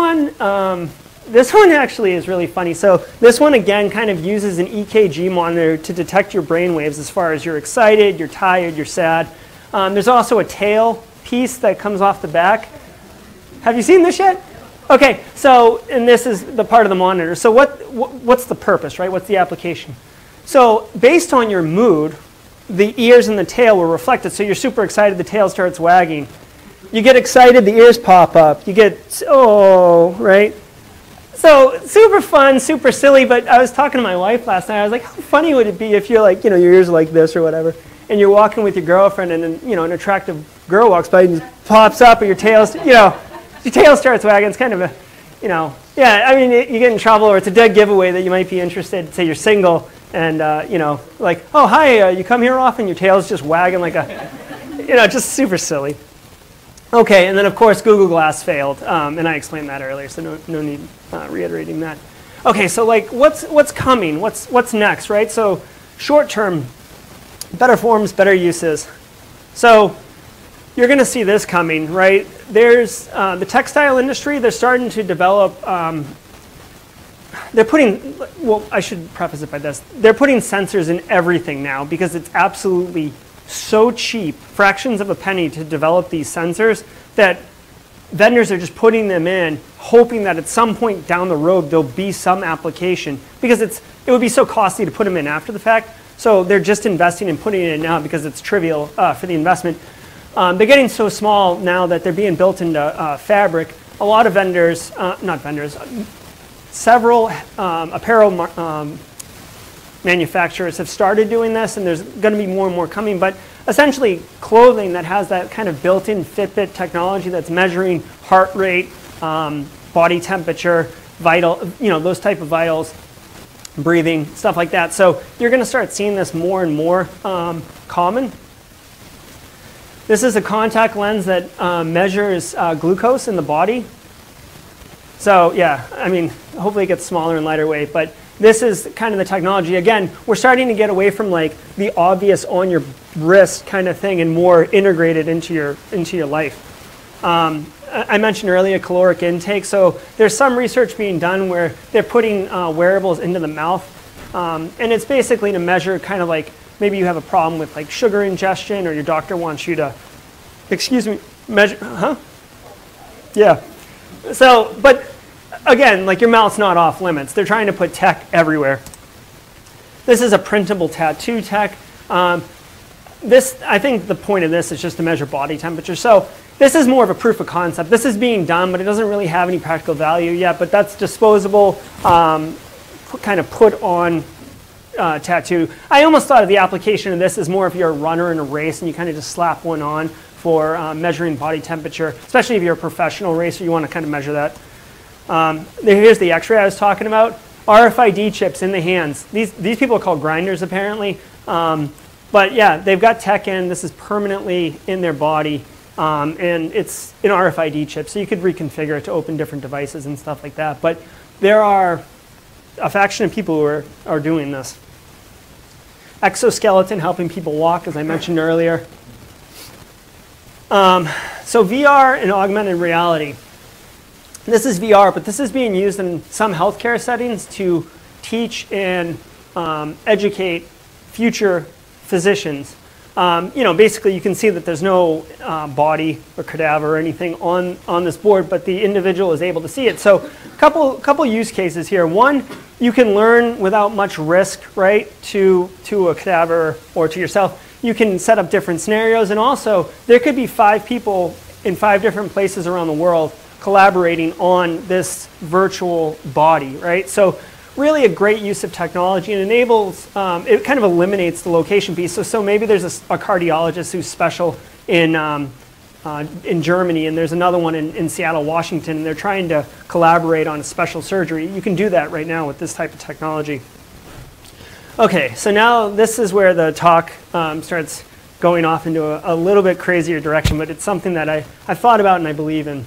one actually is really funny. So this one, again, kind of uses an EKG monitor to detect your brain waves as far as you're excited, you're tired, you're sad. There's also a tail piece that comes off the back. Have you seen this yet? Okay, so, and this is the part of the monitor. So what's the purpose, right? What's the application? So based on your mood, the ears and the tail will reflect it. So you're super excited, the tail starts wagging. You get excited, the ears pop up. You get, oh, right? So super fun, super silly, but I was talking to my wife last night. I was like, how funny would it be if you're like, your ears are like this or whatever, and you're walking with your girlfriend, and then, an attractive girl walks by and just pops up, and your tail starts wagging. It's kind of a, yeah, I mean, you get in trouble, or it's a dead giveaway that you might be interested. Say you're single, and, like, oh, hi, you come here often? Your tail's just wagging like a, just super silly. Okay, and then of course Google Glass failed, and I explained that earlier, so no need reiterating that. Okay, so like what's coming? What's next, right? So short term, better forms, better uses. So you're going to see this coming, right? There's the textile industry. They're starting to develop. They're putting. Well, I should preface it by this. They're putting sensors in everything now because it's absolutely so cheap, fractions of a penny, to develop these sensors, that vendors are just putting them in, hoping that at some point down the road there'll be some application, because it would be so costly to put them in after the fact. So they're just investing in putting it in now because it's trivial for the investment. They're getting so small now that they're being built into fabric. A lot of vendors, not vendors, several apparel manufacturers have started doing this, and there's going to be more and more coming. But essentially, clothing that has that kind of built-in Fitbit technology that's measuring heart rate, body temperature, vital, those type of vitals, breathing, stuff like that. So you're going to start seeing this more and more common. This is a contact lens that measures glucose in the body. So yeah, I mean, hopefully it gets smaller and lighter weight, but this is kind of the technology. Again, we're starting to get away from like the obvious on your wrist kind of thing and more integrated into your life. I mentioned earlier caloric intake. So there's some research being done where they're putting wearables into the mouth, and it's basically to measure kind of like maybe you have a problem with like sugar ingestion, or your doctor wants you to, measure, Yeah. So, but again, like your mouth's not off limits. They're trying to put tech everywhere. This is a printable tattoo tech. I think the point of this is just to measure body temperature. So this is more of a proof of concept. This is being done, but it doesn't really have any practical value yet. But that's disposable, kind of put on tattoo. I almost thought of the application of this as more if you're a runner in a race and you kind of just slap one on for measuring body temperature, especially if you're a professional racer, you want to kind of measure that. Here's the x-ray I was talking about. RFID chips in the hands. These people are called grinders apparently. But yeah, they've got tech in. This is permanently in their body. And it's an RFID chip, so you could reconfigure it to open different devices and stuff like that. But there are a faction of people who are doing this. Exoskeleton helping people walk, as I mentioned earlier. So VR and augmented reality. This is VR, but this is being used in some healthcare settings to teach and educate future physicians. Basically you can see that there's no body or cadaver or anything on this board, but the individual is able to see it. So couple use cases here. One, you can learn without much risk, right, to a cadaver or to yourself. You can set up different scenarios, and also there could be 5 people in 5 different places around the world collaborating on this virtual body, right? So really a great use of technology, and enables, it kind of eliminates the location piece. So maybe there's a cardiologist who's special in Germany, and there's another one in Seattle, Washington, and they're trying to collaborate on a special surgery. You can do that right now with this type of technology. Okay, so now this is where the talk starts going off into a little bit crazier direction, but it's something that I've thought about and I believe in.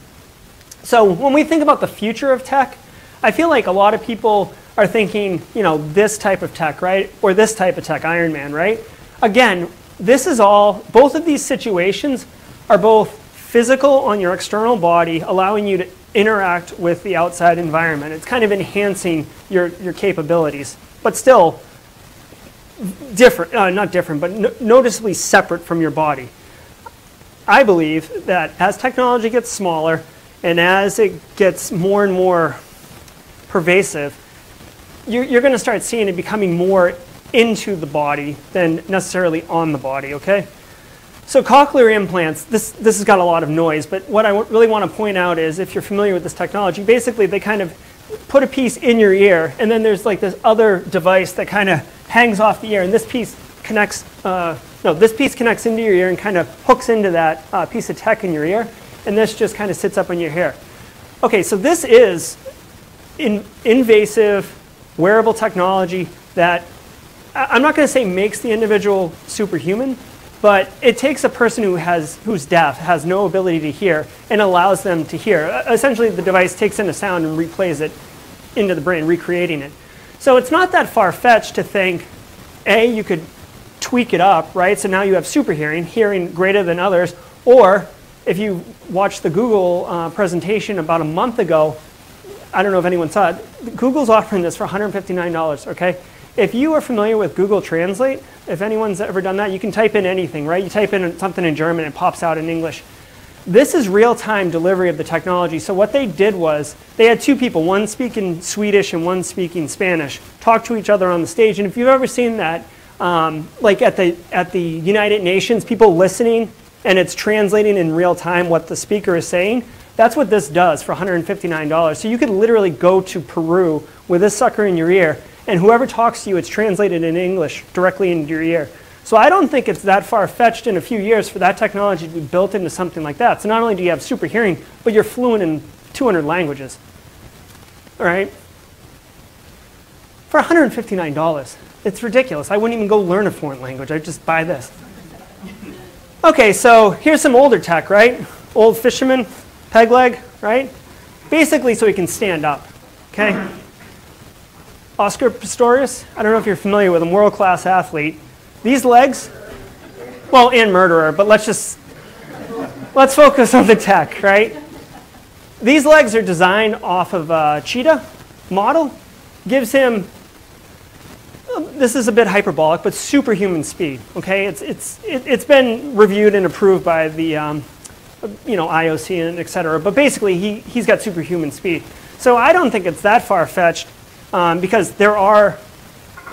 So when we think about the future of tech, I feel like a lot of people are thinking, this type of tech, right? Or this type of tech, Iron Man, right? Again, this is all, both of these situations are both physical on your external body, allowing you to interact with the outside environment. It's kind of enhancing your capabilities, but still different, not different, but noticeably separate from your body. I believe that as technology gets smaller and as it gets more and more pervasive, you're going to start seeing it becoming more into the body than necessarily on the body, okay? So cochlear implants, this has got a lot of noise, but what I really want to point out is, if you're familiar with this technology, basically they kind of put a piece in your ear, and then there's like this other device that kind of hangs off the ear, and this piece connects, this piece connects into your ear and kind of hooks into that piece of tech in your ear, and this just kind of sits up in your hair. Okay, so this is invasive wearable technology that I'm not going to say makes the individual superhuman, but it takes a person who's deaf, has no ability to hear, and allows them to hear. Essentially, the device takes in a sound and replays it into the brain, recreating it. So it's not that far-fetched to think, A, you could tweak it up, right? So now you have super hearing, hearing greater than others. Or if you watched the Google presentation about a month ago, I don't know if anyone saw it, Google's offering this for $159, okay? If you are familiar with Google Translate, if anyone's ever done that, you can type in anything, right? You type in something in German, it pops out in English. This is real-time delivery of the technology. So what they did was, they had 2 people, one speaking Swedish and one speaking Spanish, talk to each other on the stage. And if you've ever seen that, like at the United Nations, people listening, and it's translating in real time what the speaker is saying, That's what this does for $159. So you could literally go to Peru with this sucker in your ear, and whoever talks to you, it's translated in English directly into your ear. So I don't think it's that far-fetched in a few years for that technology to be built into something like that. So not only do you have super hearing, but you're fluent in 200 languages. All right? For $159. It's ridiculous. I wouldn't even go learn a foreign language. I'd just buy this. Okay, so here's some older tech, right? Old fisherman, peg leg, right? Basically so he can stand up, okay? Oscar Pistorius, I don't know if you're familiar with him, world-class athlete. These legs, well, and murderer, but let's focus on the tech, right? These legs are designed off of a cheetah model. Gives him, this is a bit hyperbolic, but superhuman speed, okay? It's been reviewed and approved by the IOC and et cetera, but basically he's got superhuman speed. So I don't think it's that far-fetched because there are,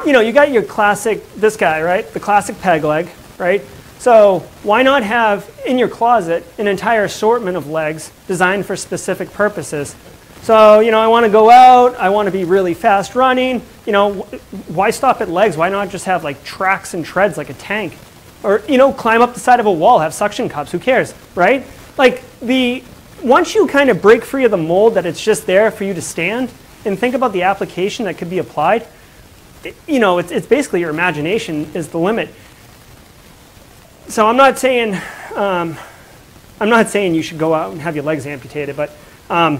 you got your classic, this guy, right? The classic peg leg, right? So why not have in your closet an entire assortment of legs designed for specific purposes? So, I want to go out, I want to be really fast running, why stop at legs? Why not just have like tracks and treads like a tank? Or, climb up the side of a wall, have suction cups, who cares, right? Like once you kind of break free of the mold that it's just there for you to stand and think about the application that could be applied, it's basically your imagination is the limit. So I'm not saying you should go out and have your legs amputated, but I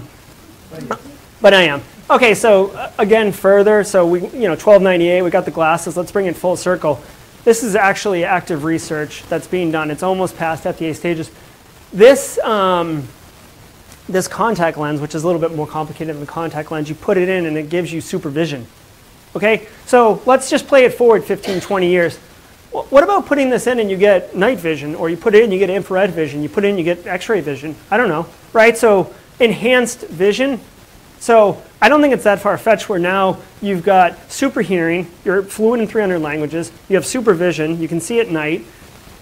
am. Okay, so again, further, so we, 1298, we got the glasses. Let's bring it full circle. This is actually active research that's being done. It's almost past FDA stages. This contact lens, which is a little bit more complicated than the contact lens, you put it in and it gives you supervision. Okay, so let's just play it forward 15, 20 years. What about putting this in and you get night vision, or you put it in, you get infrared vision, you put it in, you get x-ray vision? I don't know, right? So enhanced vision. So I don't think it's that far-fetched where now you've got super hearing, you're fluent in 300 languages, you have supervision, you can see at night,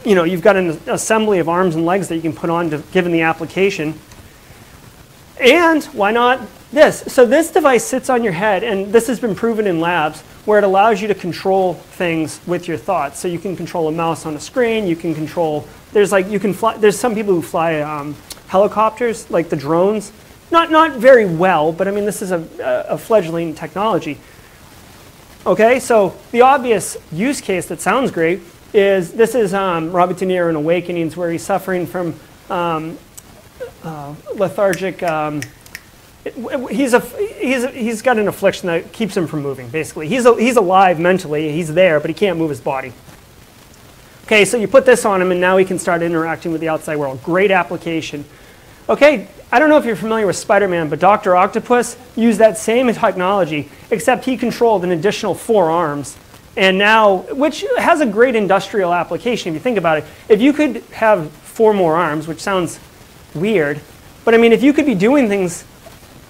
you've got an assembly of arms and legs that you can put on given the application. And why not this? So this device sits on your head, and this has been proven in labs where it allows you to control things with your thoughts. So you can control a mouse on a screen, you can control, there's some people who fly helicopters, like the drones. Not very well, but I mean, this is a fledgling technology. Okay, so the obvious use case that sounds great is, this is Robert De Niro in Awakenings, where he's suffering from lethargic, he's got an affliction that keeps him from moving, basically. He's alive mentally, he's there, but he can't move his body. Okay, so you put this on him and now he can start interacting with the outside world. Great application. Okay, I don't know if you're familiar with Spider-Man, but Dr. Octopus used that same technology, except he controlled an additional 4 arms. And now, which has a great industrial application if you think about it. If you could have 4 more arms, which sounds weird, but I mean, if you could be doing things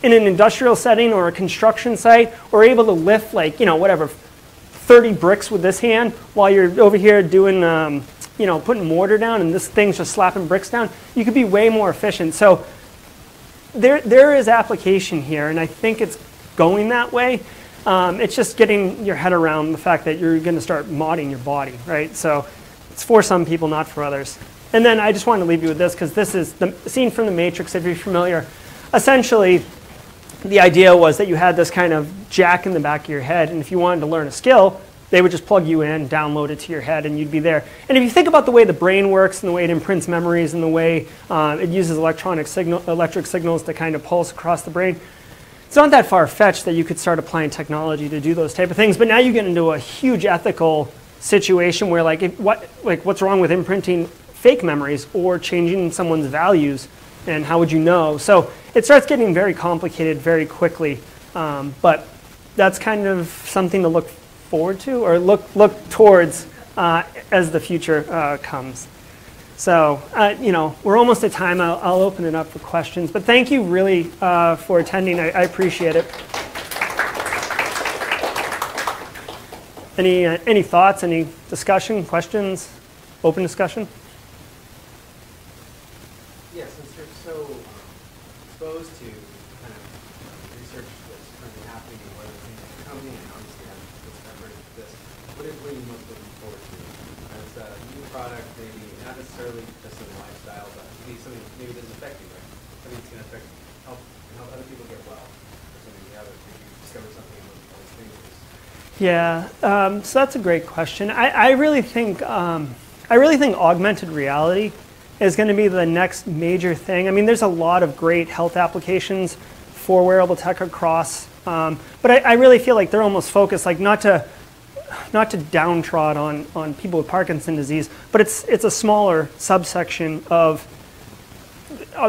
in an industrial setting or a construction site, or able to lift like, 30 bricks with this hand while you're over here doing, putting mortar down and this thing's just slapping bricks down, you could be way more efficient. So there is application here, and I think it's going that way. It's just getting your head around the fact that you're going to start modding your body, right? So it's for some people, not for others. And then I just wanted to leave you with this, because this is the scene from The Matrix, if you're familiar. Essentially, the idea was that you had this kind of jack in the back of your head, and if you wanted to learn a skill, they would just plug you in, download it to your head, and you'd be there. And if you think about the way the brain works and the way it imprints memories and the way it uses electric signals to kind of pulse across the brain, it's not that far-fetched that you could start applying technology to do those type of things. But now you get into a huge ethical situation where what's wrong with imprinting fake memories or changing someone's values, and how would you know? So it starts getting very complicated very quickly. But that's kind of something to look forward to, or look towards as the future comes. So, we're almost at time. I'll open it up for questions. But thank you really for attending. I appreciate it. Any thoughts, any discussion, questions, open discussion? Yes, so exposed to kind of research that's currently happening and where the things are coming, and obviously I'm collaborating with this, what are you most looking forward to as a new product, maybe not necessarily just in lifestyle, but maybe something maybe that's affecting, right? Something that's going to help other people get well, or something you have, if you discover something in those things. Yeah, so that's a great question. I really think augmented reality is going to be the next major thing. I mean, there's a lot of great health applications for wearable tech across, but I really feel like they're almost focused, like not to downtrod on people with Parkinson's disease, but it's a smaller subsection of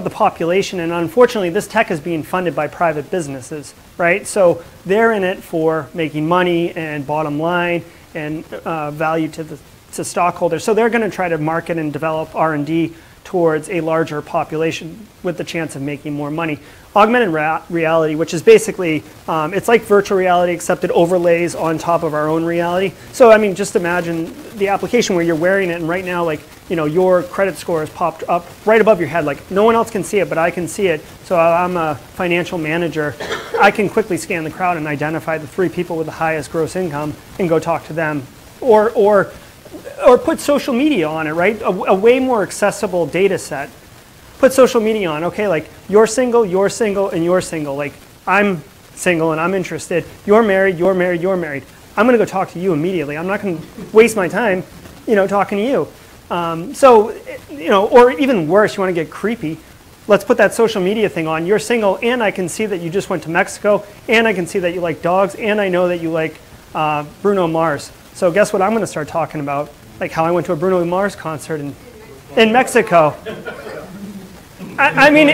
the population, and unfortunately this tech is being funded by private businesses, right? So they're in it for making money and bottom line and value to stockholders. So they're going to try to market and develop R&D towards a larger population with the chance of making more money. Augmented reality, which is basically, it's like virtual reality except it overlays on top of our own reality. So I mean, just imagine the application where you're wearing it and right now, like, you know, your credit score is popped up right above your head. Like no one else can see it, but I can see it. So I'm a financial manager. I can quickly scan the crowd and identify the 3 people with the highest gross income and go talk to them. Or put social media on it, right? A way more accessible data set. Put social media on, okay, like you're single, and you're single. Like I'm single and I'm interested. You're married, you're married, you're married. I'm gonna go talk to you immediately. I'm not gonna waste my time, you know, talking to you. So, you know, or even worse, you wanna get creepy. Let's put that social media thing on. You're single and I can see that you just went to Mexico and I can see that you like dogs and I know that you like Bruno Mars. So guess what I'm going to start talking about? Like how I went to a Bruno Mars concert in Mexico. I mean,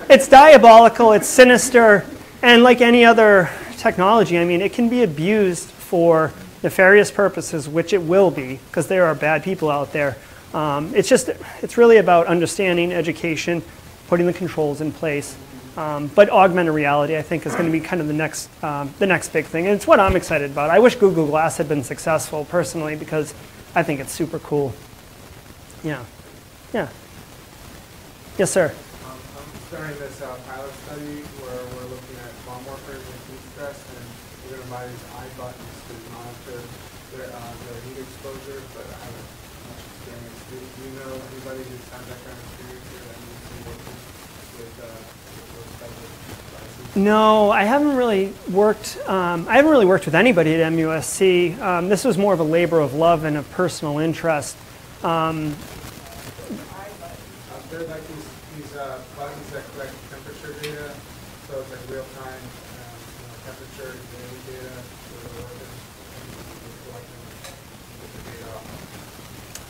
it's diabolical, it's sinister, and like any other technology, I mean, it can be abused for nefarious purposes, which it will be, because there are bad people out there. It's really about understanding, education, putting the controls in place. But augmented reality, I think, is going to be kind of the next big thing. And it's what I'm excited about. I wish Google Glass had been successful, personally, because I think it's super cool. Yeah. Yeah. Yes, sir. I'm starting this pilot study where we're looking at farm workers and heat stress, and we're going to buy these eye buttons to monitor their heat exposure, but I haven't much experience. Do you know anybody who's had that kind of experience or that needs to be working with those types of devices? No, I haven't really worked. I haven't really worked with anybody at MUSC. This was more of a labor of love and of personal interest. They're like these buttons that collect temperature data, so it's like real-time temperature daily data for the workers, and collecting the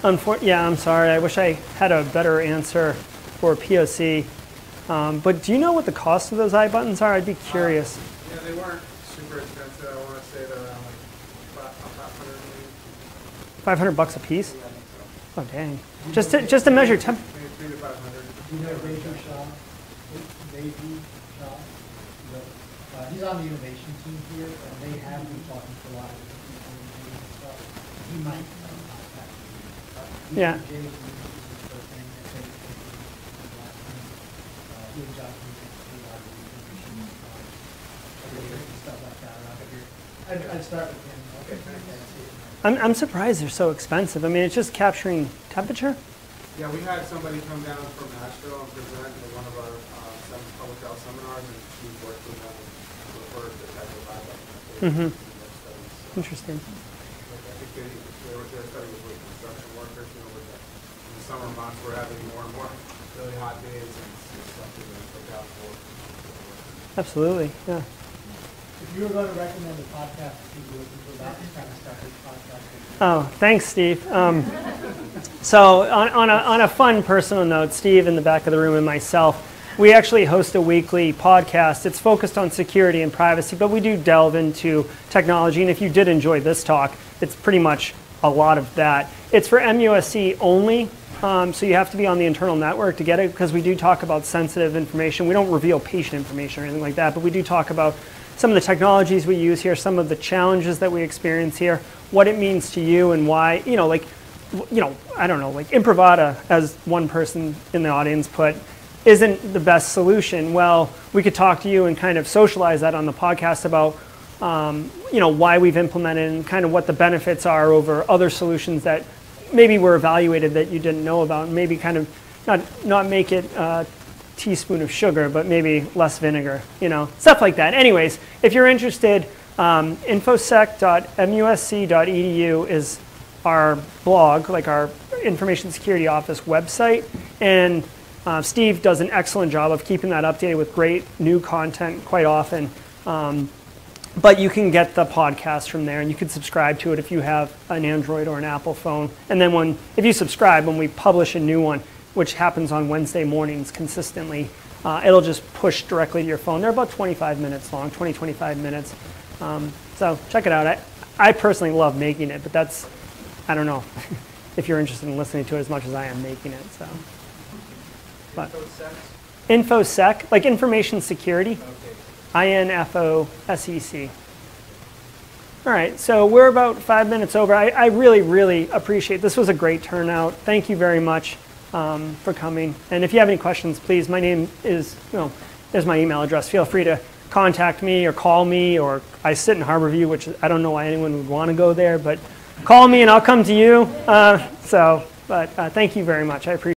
data. Yeah, I'm sorry. I wish I had a better answer for POC. But do you know what the cost of those eye buttons are? I'd be curious. Yeah, they weren't super expensive. I want to say they're around like $500 maybe. $500 a piece? Yeah, I think so. Oh, dang. Just to measure temp. Maybe 300 to 500. You know Rachel Shaw? Davey Shaw? He's on the innovation team here, and they have been talking to a lot of different people and stuff. He might contact you. Yeah. Jay is the first name. I think he was out a lot of information and stuff like that around here. I'd start with him. Okay, thank you. I'm surprised they're so expensive. I mean, it's just capturing temperature. Yeah, we had somebody come down from Nashville and present at one of our public health seminars, and she worked with them to refer to the type of Mm-hmm. studies. Interesting. I think their study was with construction workers. You know, in the summer months, we're having more and more really hot days, and it's something to look out for. Absolutely. Yeah. If you were going to recommend a podcast to people looking for that kind of stuff, which podcast would you? Oh, thanks, Steve. So on a fun personal note, Steve in the back of the room and myself, we actually host a weekly podcast. It's focused on security and privacy, but we do delve into technology. And if you did enjoy this talk, it's pretty much a lot of that. It's for MUSC only, so you have to be on the internal network to get it, because we do talk about sensitive information. We don't reveal patient information or anything like that, but we do talk about some of the technologies we use here, some of the challenges that we experience here, what it means to you, and why, I don't know, like Imprivata, as one person in the audience put, isn't the best solution, well, we could talk to you and kind of socialize that on the podcast about why we've implemented and kind of what the benefits are over other solutions that maybe were evaluated that you didn't know about, and maybe kind of not make it a teaspoon of sugar, but maybe less vinegar, stuff like that. Anyways, if you're interested, infosec.musc.edu is our blog, like our information security office website, and Steve does an excellent job of keeping that updated with great new content quite often. But you can get the podcast from there, and you can subscribe to it if you have an Android or an Apple phone. And then if you subscribe, when we publish a new one, which happens on Wednesday mornings consistently, it'll just push directly to your phone. They're about 25 minutes long, 25 minutes. So check it out. I personally love making it, but I don't know if you're interested in listening to it as much as I am making it. So, but InfoSec, like information security. INFOSEC. All right, so we're about 5 minutes over. I really, really appreciate this. Was a great turnout. Thank you very much for coming. And if you have any questions, please, my name is, there's my email address. Feel free to contact me or call me, or I sit in Harborview, which I don't know why anyone would want to go there, but call me and I'll come to you. But thank you very much. I appreciate it.